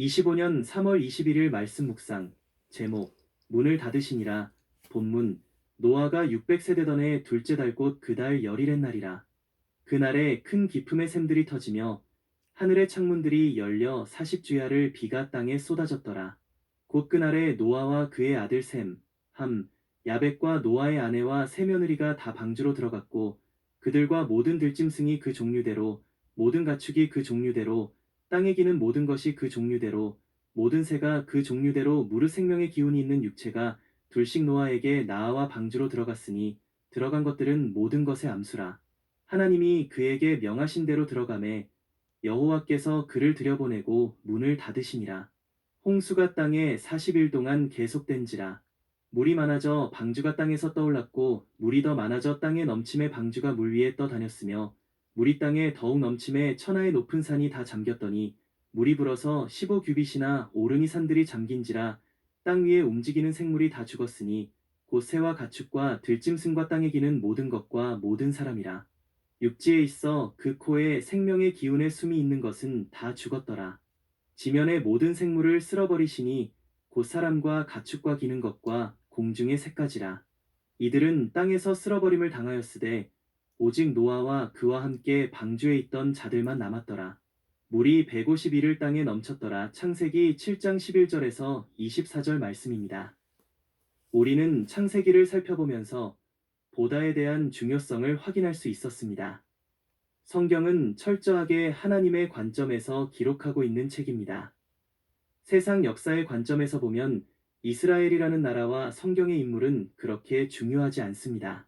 25년 3월 21일 말씀 묵상. 제목, 문을 닫으시니라. 본문, 노아가 600세대 되던 둘째 달 곧 그 달 열일의 날이라. 그날에 큰 기품의 샘들이 터지며 하늘의 창문들이 열려 40주야를 비가 땅에 쏟아졌더라. 곧 그날에 노아와 그의 아들 셈, 함, 야벳과 노아의 아내와 세 며느리가 다 방주로 들어갔고 그들과 모든 들짐승이 그 종류대로 모든 가축이 그 종류대로 땅에 기는 모든 것이 그 종류대로 모든 새가 그 종류대로 무릇 생명의 기운이 있는 육체가 둘씩 노아에게 나아와 방주로 들어갔으니 들어간 것들은 모든 것의 암수라. 하나님이 그에게 명하신 대로 들어가매 여호와께서 그를 들여보내고 문을 닫으시니라. 홍수가 땅에 40일 동안 계속된지라. 물이 많아져 방주가 땅에서 떠올랐고 물이 더 많아져 땅에 넘침에 방주가 물 위에 떠다녔으며 물이 땅에 더욱 넘침에 천하의 높은 산이 다 잠겼더니 물이 불어서 15규빗이나 오르니 산들이 잠긴지라. 땅 위에 움직이는 생물이 다 죽었으니 곧 새와 가축과 들짐승과 땅에 기는 모든 것과 모든 사람이라. 육지에 있어 그 코에 생명의 기운의 숨이 있는 것은 다 죽었더라. 지면의 모든 생물을 쓸어버리시니 곧 사람과 가축과 기는 것과 공중의 새까지라. 이들은 땅에서 쓸어버림을 당하였으되 오직 노아와 그와 함께 방주에 있던 자들만 남았더라. 물이 150일을 땅에 넘쳤더라. 창세기 7장 11절에서 24절 말씀입니다. 우리는 창세기를 살펴보면서 보다에 대한 중요성을 확인할 수 있었습니다. 성경은 철저하게 하나님의 관점에서 기록하고 있는 책입니다. 세상 역사의 관점에서 보면 이스라엘이라는 나라와 성경의 인물은 그렇게 중요하지 않습니다.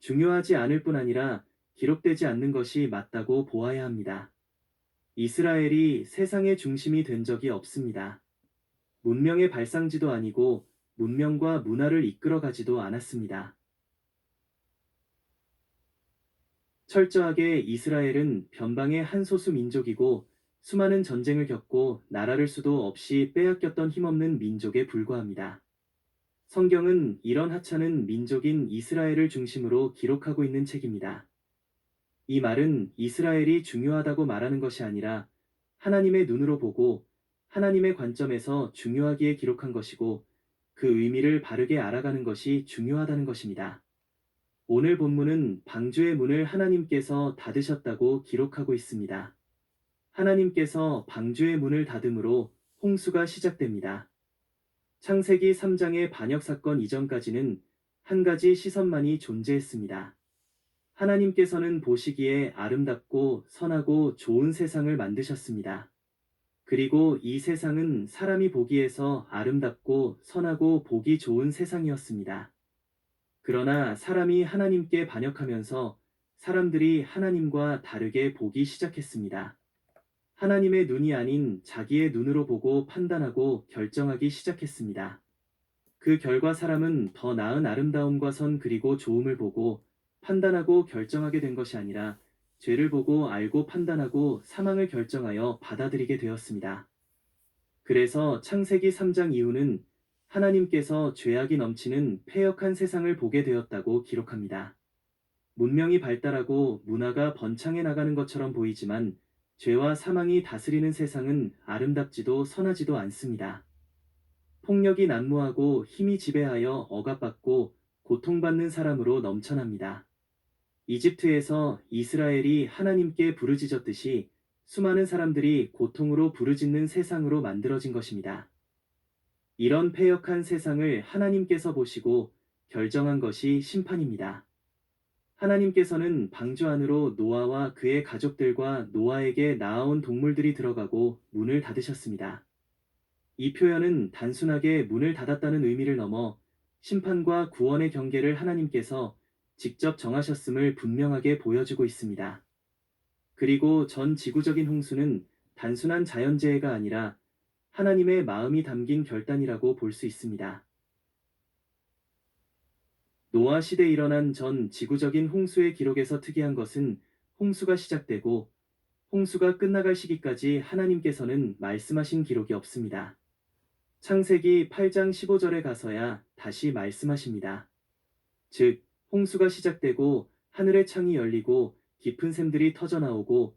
중요하지 않을 뿐 아니라 기록되지 않는 것이 맞다고 보아야 합니다. 이스라엘이 세상의 중심이 된 적이 없습니다. 문명의 발상지도 아니고 문명과 문화를 이끌어가지도 않았습니다. 철저하게 이스라엘은 변방의 한 소수 민족이고 수많은 전쟁을 겪고 나라를 수도 없이 빼앗겼던 힘없는 민족에 불과합니다. 성경은 이런 하찮은 민족인 이스라엘을 중심으로 기록하고 있는 책입니다. 이 말은 이스라엘이 중요하다고 말하는 것이 아니라 하나님의 눈으로 보고 하나님의 관점에서 중요하기에 기록한 것이고 그 의미를 바르게 알아가는 것이 중요하다는 것입니다. 오늘 본문은 방주의 문을 하나님께서 닫으셨다고 기록하고 있습니다. 하나님께서 방주의 문을 닫음으로 홍수가 시작됩니다. 창세기 3장의 반역사건 이전까지는 한 가지 시선만이 존재했습니다. 하나님께서는 보시기에 아름답고 선하고 좋은 세상을 만드셨습니다. 그리고 이 세상은 사람이 보기에서 아름답고 선하고 보기 좋은 세상이었습니다. 그러나 사람이 하나님께 반역하면서 사람들이 하나님과 다르게 보기 시작했습니다. 하나님의 눈이 아닌 자기의 눈으로 보고 판단하고 결정하기 시작했습니다. 그 결과 사람은 더 나은 아름다움과 선 그리고 좋음을 보고 판단하고 결정하게 된 것이 아니라 죄를 보고 알고 판단하고 사망을 결정하여 받아들이게 되었습니다. 그래서 창세기 3장 이후는 하나님께서 죄악이 넘치는 패역한 세상을 보게 되었다고 기록합니다. 문명이 발달하고 문화가 번창해 나가는 것처럼 보이지만 죄와 사망이 다스리는 세상은 아름답지도 선하지도 않습니다. 폭력이 난무하고 힘이 지배하여 억압받고 고통받는 사람으로 넘쳐납니다. 이집트에서 이스라엘이 하나님께 부르짖었듯이 수많은 사람들이 고통으로 부르짖는 세상으로 만들어진 것입니다. 이런 패역한 세상을 하나님께서 보시고 결정한 것이 심판입니다. 하나님께서는 방주 안으로 노아와 그의 가족들과 노아에게 낳아온 동물들이 들어가고 문을 닫으셨습니다. 이 표현은 단순하게 문을 닫았다는 의미를 넘어 심판과 구원의 경계를 하나님께서 직접 정하셨음을 분명하게 보여주고 있습니다. 그리고 전 지구적인 홍수는 단순한 자연재해가 아니라 하나님의 마음이 담긴 결단이라고 볼 수 있습니다. 노아 시대에 일어난 전 지구적인 홍수의 기록에서 특이한 것은 홍수가 시작되고 홍수가 끝나갈 시기까지 하나님께서는 말씀하신 기록이 없습니다. 창세기 8장 15절에 가서야 다시 말씀하십니다. 즉, 홍수가 시작되고 하늘의 창이 열리고 깊은 샘들이 터져나오고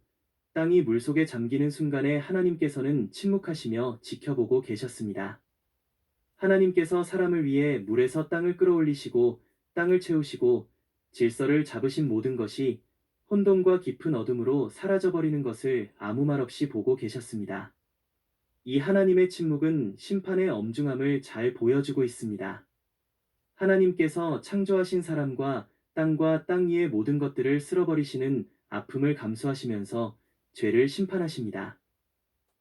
땅이 물속에 잠기는 순간에 하나님께서는 침묵하시며 지켜보고 계셨습니다. 하나님께서 사람을 위해 물에서 땅을 끌어올리시고 땅을 채우시고 질서를 잡으신 모든 것이 혼돈과 깊은 어둠으로 사라져버리는 것을 아무 말 없이 보고 계셨습니다. 이 하나님의 침묵은 심판의 엄중함을 잘 보여주고 있습니다. 하나님께서 창조하신 사람과 땅과 땅 위의 모든 것들을 쓸어버리시는 아픔을 감수하시면서 죄를 심판하십니다.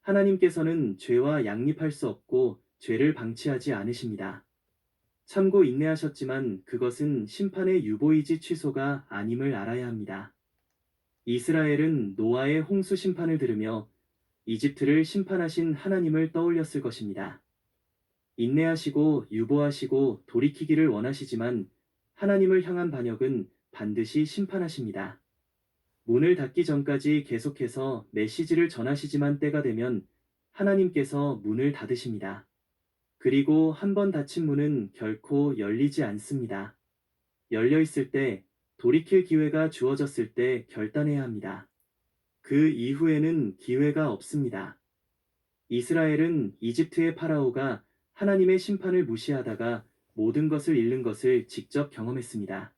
하나님께서는 죄와 양립할 수 없고 죄를 방치하지 않으십니다. 참고 인내하셨지만 그것은 심판의 유보이지 취소가 아님을 알아야 합니다. 이스라엘은 노아의 홍수 심판을 들으며 이집트를 심판하신 하나님을 떠올렸을 것입니다. 인내하시고 유보하시고 돌이키기를 원하시지만 하나님을 향한 반역은 반드시 심판하십니다. 문을 닫기 전까지 계속해서 메시지를 전하시지만 때가 되면 하나님께서 문을 닫으십니다. 그리고 한 번 닫힌 문은 결코 열리지 않습니다. 열려 있을 때, 돌이킬 기회가 주어졌을 때 결단해야 합니다. 그 이후에는 기회가 없습니다. 이스라엘은 이집트의 파라오가 하나님의 심판을 무시하다가 모든 것을 잃는 것을 직접 경험했습니다.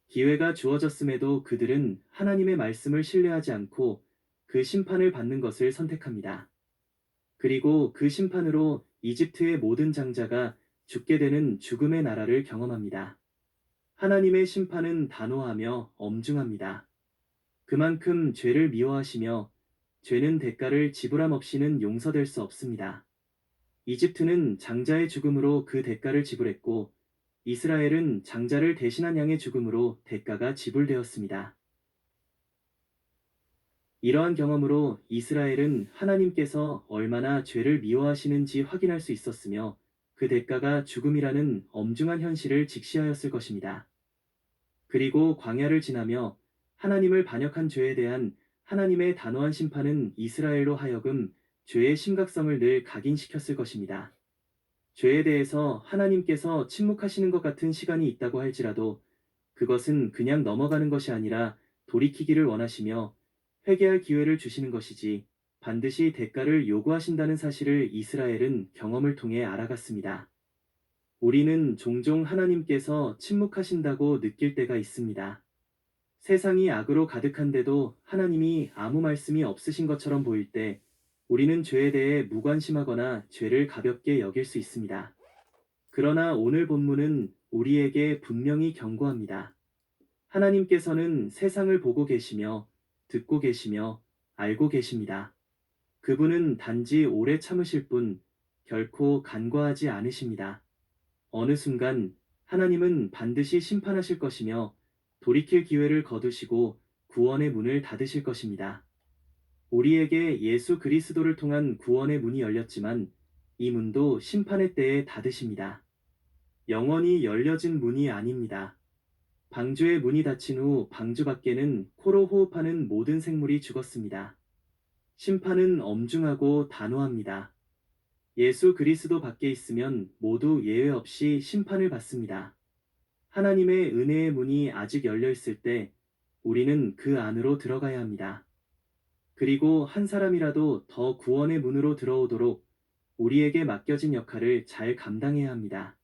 기회가 주어졌음에도 그들은 하나님의 말씀을 신뢰하지 않고 그 심판을 받는 것을 선택합니다. 그리고 그 심판으로 이집트의 모든 장자가 죽게 되는 죽음의 나라를 경험합니다. 하나님의 심판은 단호하며 엄중합니다. 그만큼 죄를 미워하시며 죄는 대가를 지불함 없이는 용서될 수 없습니다. 이집트는 장자의 죽음으로 그 대가를 지불했고 이스라엘은 장자를 대신한 양의 죽음으로 대가가 지불되었습니다. 이러한 경험으로 이스라엘은 하나님께서 얼마나 죄를 미워하시는지 확인할 수 있었으며 그 대가가 죽음이라는 엄중한 현실을 직시하였을 것입니다. 그리고 광야를 지나며 하나님을 반역한 죄에 대한 하나님의 단호한 심판은 이스라엘로 하여금 죄의 심각성을 늘 각인시켰을 것입니다. 죄에 대해서 하나님께서 침묵하시는 것 같은 시간이 있다고 할지라도 그것은 그냥 넘어가는 것이 아니라 돌이키기를 원하시며 회개할 기회를 주시는 것이지 반드시 대가를 요구하신다는 사실을 이스라엘은 경험을 통해 알아갔습니다. 우리는 종종 하나님께서 침묵하신다고 느낄 때가 있습니다. 세상이 악으로 가득한데도 하나님이 아무 말씀이 없으신 것처럼 보일 때 우리는 죄에 대해 무관심하거나 죄를 가볍게 여길 수 있습니다. 그러나 오늘 본문은 우리에게 분명히 경고합니다. 하나님께서는 세상을 보고 계시며 듣고 계시며 알고 계십니다. 그분은 단지 오래 참으실 뿐 결코 간과하지 않으십니다. 어느 순간 하나님은 반드시 심판하실 것이며 돌이킬 기회를 거두시고 구원의 문을 닫으실 것입니다. 우리에게 예수 그리스도를 통한 구원의 문이 열렸지만 이 문도 심판의 때에 닫으십니다. 영원히 열려진 문이 아닙니다. 방주의 문이 닫힌 후 방주 밖에는 코로 호흡하는 모든 생물이 죽었습니다. 심판은 엄중하고 단호합니다. 예수 그리스도 밖에 있으면 모두 예외 없이 심판을 받습니다. 하나님의 은혜의 문이 아직 열려 있을 때 우리는 그 안으로 들어가야 합니다. 그리고 한 사람이라도 더 구원의 문으로 들어오도록 우리에게 맡겨진 역할을 잘 감당해야 합니다.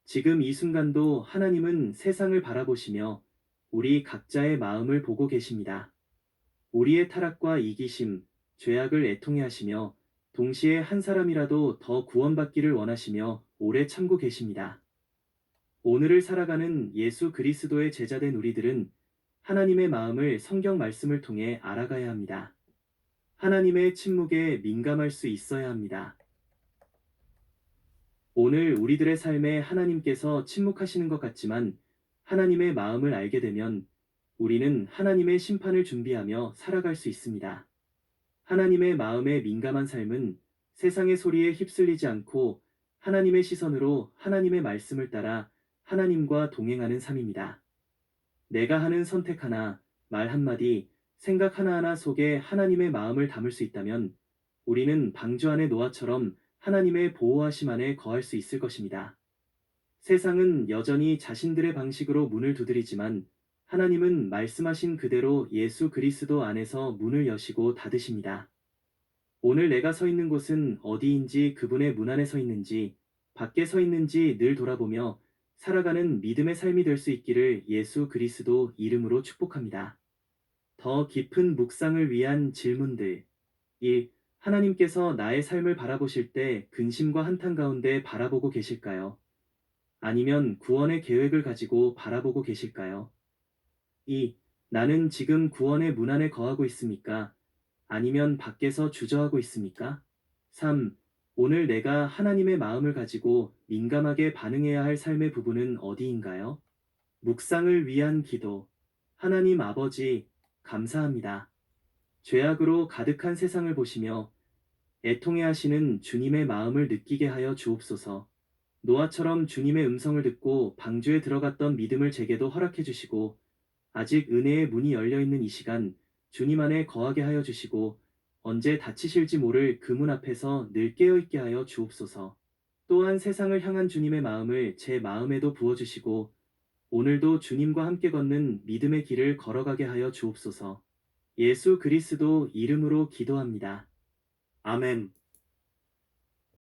지금 이 순간도 하나님은 세상을 바라보시며 우리 각자의 마음을 보고 계십니다. 우리의 타락과 이기심, 죄악을 애통해 하시며 동시에 한 사람이라도 더 구원받기를 원하시며 오래 참고 계십니다. 오늘을 살아가는 예수 그리스도의 제자된 우리들은 하나님의 마음을 성경 말씀을 통해 알아가야 합니다. 하나님의 침묵에 민감할 수 있어야 합니다. 오늘 우리들의 삶에 하나님께서 침묵하시는 것 같지만 하나님의 마음을 알게 되면 우리는 하나님의 심판을 준비하며 살아갈 수 있습니다. 하나님의 마음에 민감한 삶은 세상의 소리에 휩쓸리지 않고 하나님의 시선으로 하나님의 말씀을 따라 하나님과 동행하는 삶입니다. 내가 하는 선택 하나, 말 한마디, 생각 하나하나 속에 하나님의 마음을 담을 수 있다면 우리는 방주 안의 노아처럼 하나님의 보호하심 안에 거할 수 있을 것입니다. 세상은 여전히 자신들의 방식으로 문을 두드리지만 하나님은 말씀하신 그대로 예수 그리스도 안에서 문을 여시고 닫으십니다. 오늘 내가 서 있는 곳은 어디인지, 그분의 문 안에 서 있는지, 밖에 서 있는지 늘 돌아보며 살아가는 믿음의 삶이 될 수 있기를 예수 그리스도 이름으로 축복합니다. 더 깊은 묵상을 위한 질문들. 1. 하나님께서 나의 삶을 바라보실 때 근심과 한탄 가운데 바라보고 계실까요? 아니면 구원의 계획을 가지고 바라보고 계실까요? 2. 나는 지금 구원의 문 안에 거하고 있습니까? 아니면 밖에서 주저하고 있습니까? 3. 오늘 내가 하나님의 마음을 가지고 민감하게 반응해야 할 삶의 부분은 어디인가요? 묵상을 위한 기도. 하나님 아버지, 감사합니다. 죄악으로 가득한 세상을 보시며 애통해 하시는 주님의 마음을 느끼게 하여 주옵소서. 노아처럼 주님의 음성을 듣고 방주에 들어갔던 믿음을 제게도 허락해 주시고, 아직 은혜의 문이 열려 있는 이 시간 주님 안에 거하게 하여 주시고, 언제 닫히실지 모를 그 문 앞에서 늘 깨어 있게 하여 주옵소서. 또한 세상을 향한 주님의 마음을 제 마음에도 부어 주시고, 오늘도 주님과 함께 걷는 믿음의 길을 걸어가게 하여 주옵소서. 예수 그리스도 이름으로 기도합니다. 아멘.